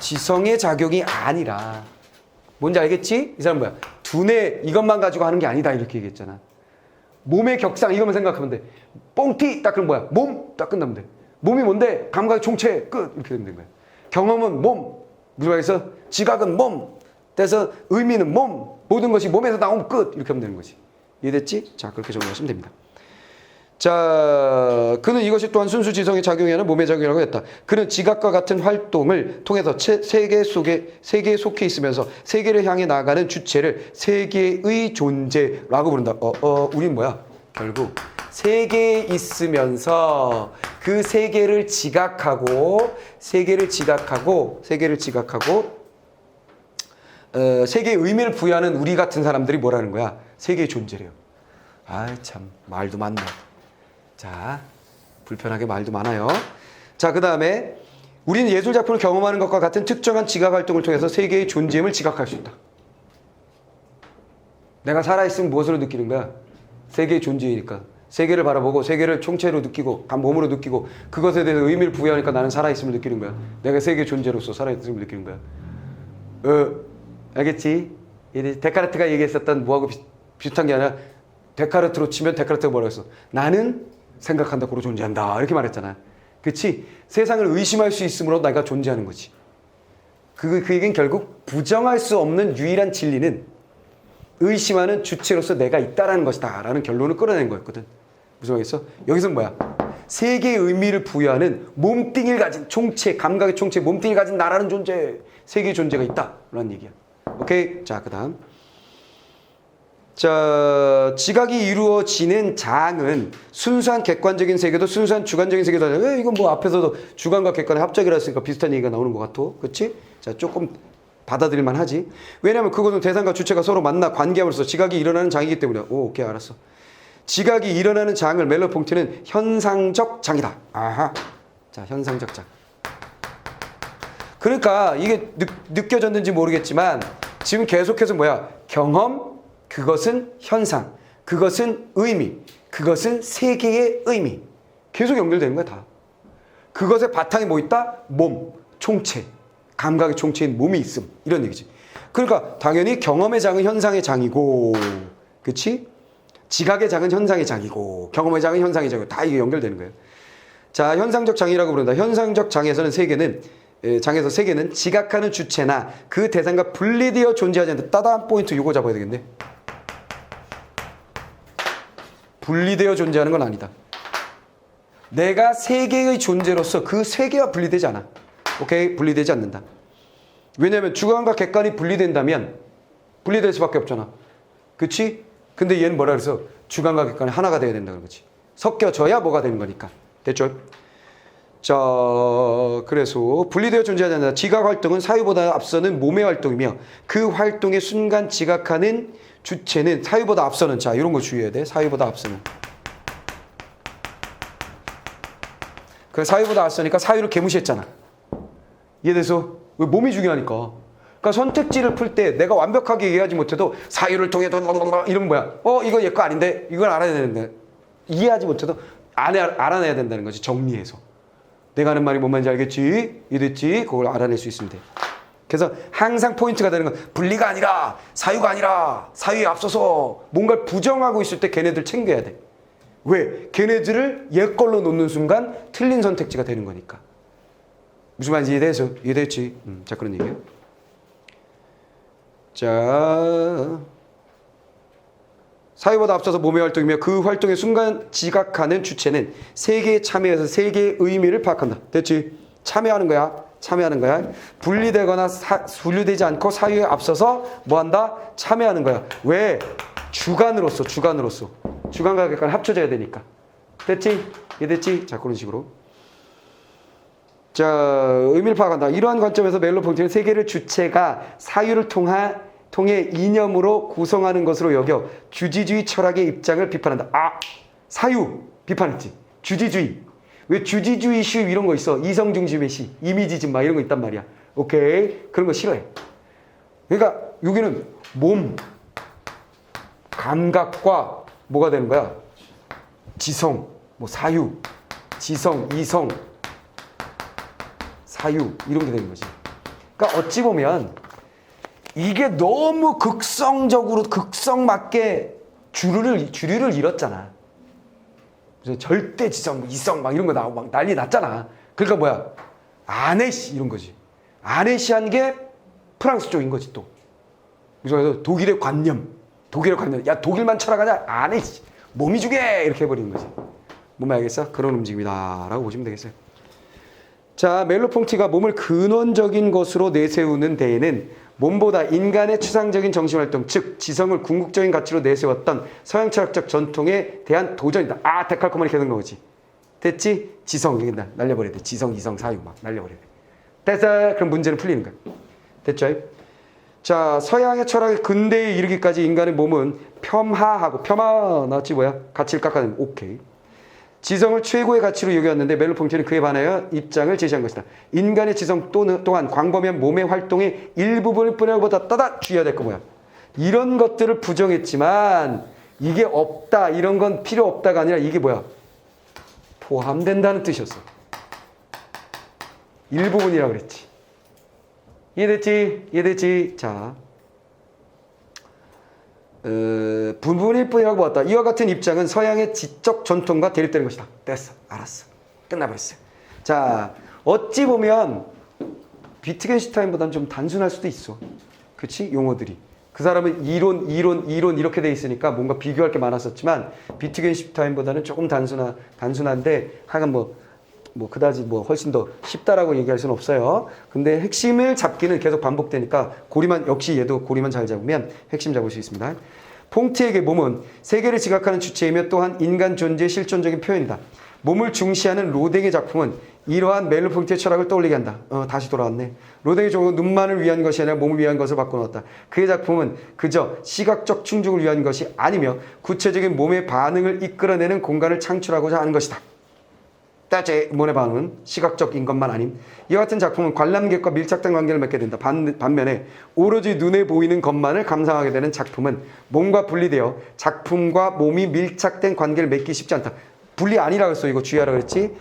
A: 지성의 작용이 아니라 뭔지 알겠지? 이 사람 뭐야? 두뇌 이것만 가지고 하는 게 아니다 이렇게 얘기했잖아. 몸의 격상 이것만 생각하면 돼. 뽕티 딱 그럼 뭐야? 몸 딱 끝나면 돼. 몸이 뭔데? 감각의 총체 끝 이렇게 되는 거야. 경험은 몸, 무슨 말에서 지각은 몸, 그래서 의미는 몸, 모든 것이 몸에서 나오면 끝 이렇게 하면 되는 거지. 이해됐지? 자, 그렇게 적용하시면 됩니다. 자, 그는 이것이 또한 순수 지성의 작용이 아니라 몸의 작용이라고 했다. 그는 지각과 같은 활동을 통해서 세계에 속해 있으면서 세계를 향해 나아가는 주체를 세계의 존재라고 부른다. 우린 뭐야? 결국 세계에 있으면서 그 세계를 지각하고 세계의 의미를 부여하는 우리 같은 사람들이 뭐라는 거야? 세계의 존재래요. 아이 참 말도 많네. 자, 불편하게 말도 많아요. 자, 그 다음에 우리는 예술 작품을 경험하는 것과 같은 특정한 지각 활동을 통해서 세계의 존재임을 지각할 수 있다. 내가 살아있으면 무엇으로 느끼는 거야? 세계의 존재이니까. 세계를 바라보고 세계를 총체로 느끼고 몸으로 느끼고 그것에 대해서 의미를 부여하니까 나는 살아있음을 느끼는 거야. 내가 세계 존재로서 살아있음을 느끼는 거야. 알겠지? 데카르트가 얘기했었던 뭐하고 비슷한 게 아니라 데카르트로 치면 데카르트가 뭐라고 했어? 나는 생각한다 고로 존재한다 이렇게 말했잖아. 그치? 세상을 의심할 수 있으므로 내가 존재하는 거지. 그 얘기는 결국 부정할 수 없는 유일한 진리는 의심하는 주체로서 내가 있다라는 것이다 라는 결론을 끌어낸 거였거든. 무슨 말이겠어? 여기서는 뭐야? 세계의 의미를 부여하는 몸뚱이를 가진 총체, 감각의 총체, 몸뚱이를 가진 나라는 존재, 세계의 존재가 있다 라는 얘기야. 오케이? 자, 그 다음. 자, 지각이 이루어지는 장은 순수한 객관적인 세계도 순수한 주관적인 세계도 아니야. 왜 이건 뭐 앞에서도 주관과 객관의 합작이라 했으니까 비슷한 얘기가 나오는 것 같아. 그치? 자, 조금 받아들일만 하지. 왜냐하면 그것은 대상과 주체가 서로 만나 관계함으로써 지각이 일어나는 장이기 때문이야. 오케이, 알았어. 지각이 일어나는 장을 멜로퐁티는 현상적 장이다. 아하. 자, 현상적 장. 그러니까 이게 느껴졌는지 모르겠지만 지금 계속해서 뭐야? 경험, 그것은 현상, 그것은 의미, 그것은 세계의 의미. 계속 연결되는 거야, 다. 그것의 바탕에 뭐 있다? 몸, 총체. 감각의 총체인 몸이 있음. 이런 얘기지. 그러니까 당연히 경험의 장은 현상의 장이고, 그치? 지각의 장은 현상의 장이고, 경험의 장은 현상의 장이고, 다 이게 연결되는 거예요. 자, 현상적 장이라고 부른다. 현상적 장에서 세계는 지각하는 주체나 그 대상과 분리되어 존재하지 않는다. 따다한 포인트 이거 잡아야 되겠네. 분리되어 존재하는 건 아니다. 내가 세계의 존재로서 그 세계와 분리되지 않아. 오케이? 분리되지 않는다. 왜냐하면 주관과 객관이 분리된다면 분리될 수밖에 없잖아. 그치? 근데 얘는 뭐라 그래서 주관과 객관이 하나가 돼야 된다는 거지. 섞여져야 뭐가 되는 거니까. 됐죠? 자, 그래서 분리되어 존재하지 않는다. 지각 활동은 사유보다 앞서는 몸의 활동이며 그 활동의 순간 지각하는 주체는 사유보다 앞서는, 자, 이런 거 주의해야 돼. 사유보다 앞서는. 그 사유보다 앞서니까 사유를 개무시했잖아. 이해돼서? 왜 몸이 중요하니까. 그러니까 선택지를 풀 때 내가 완벽하게 이해하지 못해도 사유를 통해 이런 뭐야? 이거 얘 거 아닌데 이걸 알아야 되는데 이해하지 못해도 알아내야 된다는 거지. 정리해서. 내가 하는 말이 뭔 말인지 알겠지? 이해됐지? 그걸 알아낼 수 있으면 돼. 그래서 항상 포인트가 되는 건 분리가 아니라 사유가 아니라 사유에 앞서서 뭔가를 부정하고 있을 때 걔네들 챙겨야 돼. 왜? 걔네들을 얘 걸로 놓는 순간 틀린 선택지가 되는 거니까. 무슨 말인지 이해돼서? 이해됐지? 자, 그런 얘기예요. 자, 사유보다 앞서서 몸의 활동이며 그 활동의 순간 지각하는 주체는 세계에 참여해서 세계의 의미를 파악한다. 됐지? 참여하는 거야. 참여하는 거야. 분리되거나 분리되지 않고 사유에 앞서서 뭐한다? 참여하는 거야. 왜? 주관으로서. 주관과 객관이 합쳐져야 되니까. 됐지? 이해됐지? 자, 그런 식으로. 자, 의미를 파악한다. 이러한 관점에서 멜로퐁티는 세계를 주체가 사유를 통해 이념으로 구성하는 것으로 여겨 주지주의 철학의 입장을 비판한다. 아, 사유 비판했지. 주지주의. 왜 주지주의 시 이런 거 있어? 이성중심의 시, 이미지즘 막 이런 거 있단 말이야. 오케이, 그런 거 싫어해. 그러니까 여기는 몸, 감각과 뭐가 되는 거야? 지성, 뭐 사유, 지성, 이성, 사유 이런 게 되는 거지. 그러니까 어찌 보면 이게 너무 극성적으로 극성 맞게 주류를 잃었잖아. 그래서 절대 지성, 이성 막 이런 거 나오고 막 난리 났잖아. 그러니까 뭐야? 아네시 이런 거지. 아네시한 게 프랑스 쪽인 거지 또. 그래서 독일의 관념. 야, 독일만 철학하냐? 아네시. 몸이 주게 이렇게 해버리는 거지. 뭔 알겠어? 그런 움직임이다라고 보시면 되겠어요. 자, 멜로퐁티가 몸을 근원적인 것으로 내세우는 데에는 몸보다 인간의 추상적인 정신활동, 즉 지성을 궁극적인 가치로 내세웠던 서양 철학적 전통에 대한 도전이다. 아, 데칼코마니 계속 나오지. 됐지? 지성, 여기 날려버려야 돼. 지성, 이성, 사유 막 날려버려야 돼. 됐어. 그럼 문제는 풀리는 거야. 됐죠? 자, 서양의 철학의 근대에 이르기까지 인간의 몸은 폄하하고, 폄하 나왔지 뭐야? 가치를 깎아내는, 오케이. 지성을 최고의 가치로 여겼는데 멜로퐁티는 그에 반하여 입장을 제시한 것이다. 인간의 지성 또한 광범위한 몸의 활동의 일부분일 뿐이라보다 따다 주의해야 될 거 뭐야. 이런 것들을 부정했지만 이게 없다, 이런 건 필요 없다가 아니라 이게 뭐야. 포함된다는 뜻이었어. 일부분이라고 그랬지. 이해됐지? 자, 부분일 뿐이라고 보았다. 이와 같은 입장은 서양의 지적 전통과 대립되는 것이다. 됐어. 알았어. 끝나버렸어요. 자, 어찌 보면 비트겐슈타인보다는 좀 단순할 수도 있어. 그치? 용어들이. 그 사람은 이론 이렇게 돼 있으니까 뭔가 비교할 게 많았었지만 비트겐슈타인보다는 조금 단순한데 하여간 그다지 훨씬 더 쉽다라고 얘기할 수는 없어요. 근데 핵심을 잡기는 계속 반복되니까 역시 얘도 고리만 잘 잡으면 핵심 잡을 수 있습니다. 퐁티에게 몸은 세계를 지각하는 주체이며 또한 인간 존재의 실존적인 표현이다. 몸을 중시하는 로댕의 작품은 이러한 멜로퐁티의 철학을 떠올리게 한다. 다시 돌아왔네. 로댕의 종은 눈만을 위한 것이 아니라 몸을 위한 것을 바꿔놓았다. 그의 작품은 그저 시각적 충족을 위한 것이 아니며 구체적인 몸의 반응을 이끌어내는 공간을 창출하고자 하는 것이다. 따제 몸의 반응은 시각적인 것만 아님. 이와 같은 작품은 관람객과 밀착된 관계를 맺게 된다. 반면에 오로지 눈에 보이는 것만을 감상하게 되는 작품은 몸과 분리되어 작품과 몸이 밀착된 관계를 맺기 쉽지 않다. 분리 아니라고 했어. 이거 주의하라고 했지.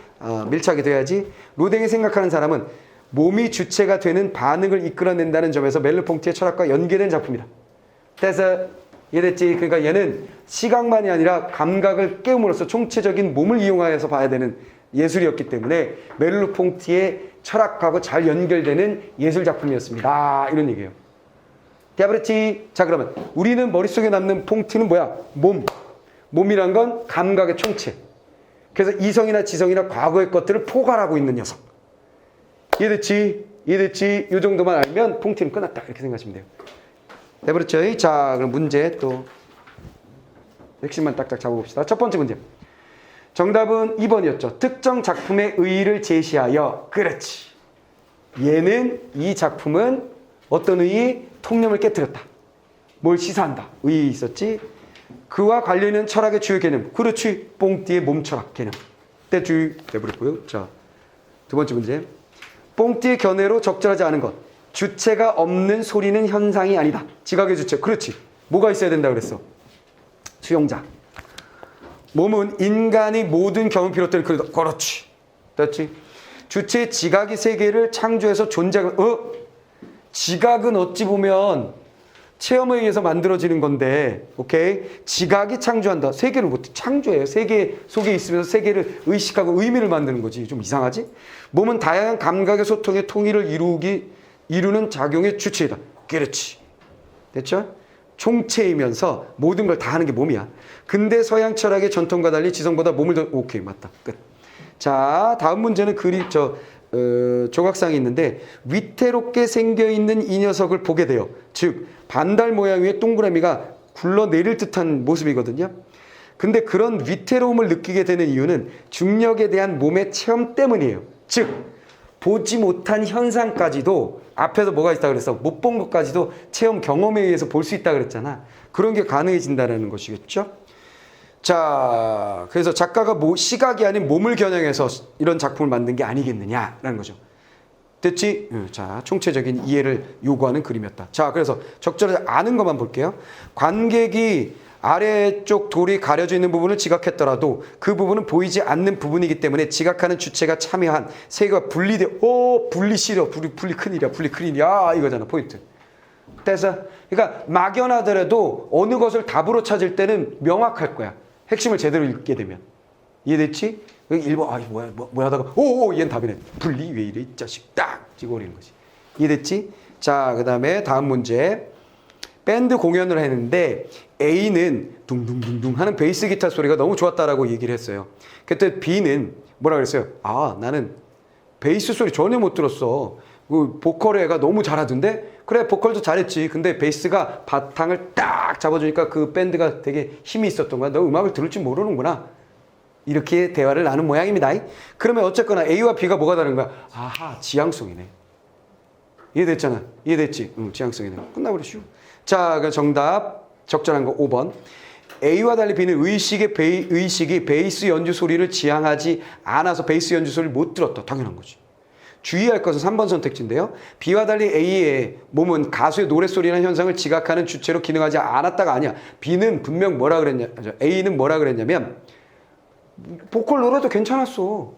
A: 밀착이 돼야지. 로댕이 생각하는 사람은 몸이 주체가 되는 반응을 이끌어낸다는 점에서 멜로퐁티의 철학과 연계된 작품이다. 그래서 이해됐지? 그러니까 얘는 시각만이 아니라 감각을 깨움으로써 총체적인 몸을 이용하여서 봐야 되는 예술이었기 때문에 멜로퐁티의 철학하고 잘 연결되는 예술 작품이었습니다. 이런 얘기예요. 되어버렸지? 자, 그러면 우리는 머릿속에 남는 퐁티는 뭐야? 몸. 몸이란 건 감각의 총체. 그래서 이성이나 지성이나 과거의 것들을 포괄하고 있는 녀석. 이해됐지? 이해됐지? 이 정도만 알면 퐁티는 끝났다. 이렇게 생각하시면 돼요. 돼버렸죠? 자, 그럼 문제 또 핵심만 딱딱 잡아봅시다. 첫 번째 문제. 정답은 2번이었죠. 특정 작품의 의의를 제시하여. 그렇지. 얘는 이 작품은 어떤 의의? 통념을 깨뜨렸다. 뭘 시사한다. 의의 있었지? 그와 관련 있는 철학의 주요 개념. 그렇지. 뽕띠의 몸철학 개념. 때주의 돼버렸고요. 자, 두 번째 문제. 뽕띠의 견해로 적절하지 않은 것. 주체가 없는 소리는 현상이 아니다. 지각의 주체. 그렇지. 뭐가 있어야 된다 그랬어? 수용자. 몸은 인간의 모든 경험 비롯된 그렇지. 됐지? 주체의 지각의 세계를 창조해서 존재하는 지각은 어찌 보면 체험에 의해서 만들어지는 건데, 오케이? 지각이 창조한다. 세계를 못 창조해요. 세계 속에 있으면서 세계를 의식하고 의미를 만드는 거지. 좀 이상하지? 몸은 다양한 감각의 소통의 통일을 이루는 작용의 주체이다. 그렇지. 됐죠? 총체이면서 모든 걸 다 하는 게 몸이야. 근데 서양 철학의 전통과 달리 지성보다 몸을 더, 오케이, 맞다. 끝. 자, 다음 문제는 조각상이 있는데, 위태롭게 생겨있는 이 녀석을 보게 돼요. 즉, 반달 모양의 동그라미가 굴러내릴 듯한 모습이거든요. 근데 그런 위태로움을 느끼게 되는 이유는 중력에 대한 몸의 체험 때문이에요. 즉, 보지 못한 현상까지도 앞에서 뭐가 있다 그랬어? 못 본 것까지도 체험 경험에 의해서 볼 수 있다 그랬잖아. 그런 게 가능해진다는 것이겠죠. 자, 그래서 작가가 시각이 아닌 몸을 겨냥해서 이런 작품을 만든 게 아니겠느냐라는 거죠. 됐지? 자, 총체적인 이해를 요구하는 그림이었다. 자, 그래서 적절하지 않은 것만 볼게요. 관객이 아래쪽 돌이 가려져 있는 부분을 지각했더라도 그 부분은 보이지 않는 부분이기 때문에 지각하는 주체가 참여한 세계가 분리 싫어. 분리 큰일이야. 이거잖아, 포인트. 됐어? 그러니까 막연하더라도 어느 것을 답으로 찾을 때는 명확할 거야. 핵심을 제대로 읽게 되면. 이해됐지? 1번, 뭐야 하다가, 얘는 답이네. 분리 왜 이래, 이 자식. 딱! 찍어버리는 거지. 이해됐지? 자, 그 다음에 다음 문제. 밴드 공연을 했는데 A는 둥둥둥둥 하는 베이스 기타 소리가 너무 좋았다라고 얘기를 했어요. 그때 B는 뭐라 그랬어요? 나는 베이스 소리 전혀 못 들었어. 그 보컬 애가 너무 잘하던데? 그래, 보컬도 잘했지. 근데 베이스가 바탕을 딱 잡아주니까 그 밴드가 되게 힘이 있었던 거야. 너 음악을 들을 줄 모르는구나. 이렇게 대화를 나눈 모양입니다. 그러면 어쨌거나 A와 B가 뭐가 다른 거야? 아하, 지향성이네. 이해됐잖아. 이해됐지? 응, 지향성이네. 끝나버렸슈. 자, 그 정답 적절한 거 5번. A와 달리 B는 의식이 베이스 연주 소리를 지향하지 않아서 베이스 연주 소리를 못 들었다. 당연한 거지. 주의할 것은 3번 선택지인데요. B와 달리 A의 몸은 가수의 노랫소리라는 현상을 지각하는 주체로 기능하지 않았다가 아니야. B는 분명 A는 뭐라 그랬냐면 보컬 노래도 괜찮았어.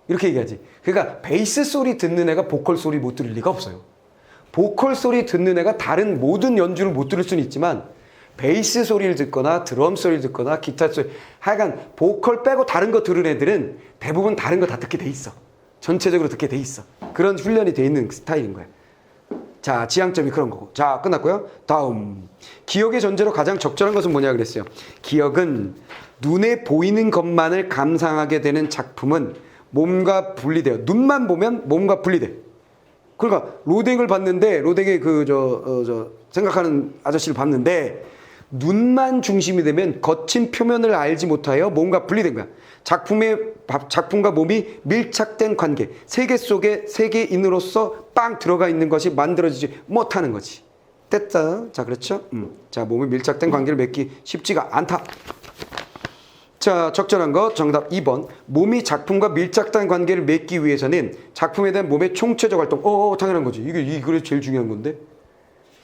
A: 이렇게 얘기하지. 그러니까 베이스 소리 듣는 애가 보컬 소리 못 들을 리가 없어요. 보컬 소리 듣는 애가 다른 모든 연주를 못 들을 수는 있지만 베이스 소리를 듣거나 드럼 소리를 듣거나 기타 소리, 하여간 보컬 빼고 다른 거 들은 애들은 대부분 다른 거 다 듣게 돼 있어. 전체적으로 듣게 돼 있어. 그런 훈련이 돼 있는 스타일인 거야. 자, 지향점이 그런 거고. 자, 끝났고요. 다음. 기억의 전제로 가장 적절한 것은 뭐냐 그랬어요. 기억은 눈에 보이는 것만을 감상하게 되는 작품은 몸과 분리돼요. 눈만 보면 몸과 분리돼. 그러니까 로댕을 봤는데 로댕의 생각하는 아저씨를 봤는데 눈만 중심이 되면 거친 표면을 알지 못하여 몸과 분리된 거야. 작품과 몸이 밀착된 관계, 세계 속에 세계인으로서 빵 들어가 있는 것이 만들어지지 못하는 거지. 됐다. 자, 그렇죠? 자, 몸이 밀착된 관계를 맺기 쉽지가 않다. 자, 적절한 거 정답 2번. 몸이 작품과 밀착된 관계를 맺기 위해서는 작품에 대한 몸의 총체적 활동. 당연한 거지. 이게 제일 중요한 건데.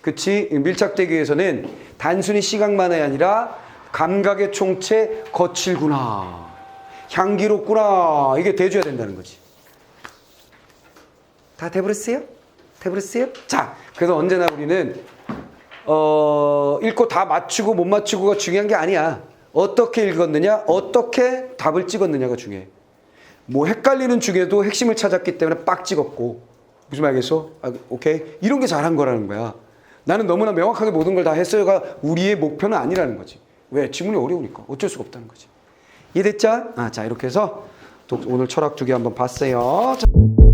A: 그치? 밀착되기 위해서는 단순히 시각만이 아니라 감각의 총체, 거칠구나, 향기롭구나, 이게 돼줘야 된다는 거지. 다 돼버렸어요? 자, 그래서 언제나 우리는 읽고 다 맞추고 못 맞추고가 중요한 게 아니야. 어떻게 읽었느냐, 어떻게 답을 찍었느냐가 중요해. 뭐 헷갈리는 중에도 핵심을 찾았기 때문에 빡 찍었고, 무슨 말겠어? 오케이? 이런 게 잘한 거라는 거야. 나는 너무나 명확하게 모든 걸 다 했어요가 우리의 목표는 아니라는 거지. 왜? 지문이 어려우니까. 어쩔 수가 없다는 거지. 이해됐죠? 자, 이렇게 해서 오늘 철학 주기 한번 봤어요. 자.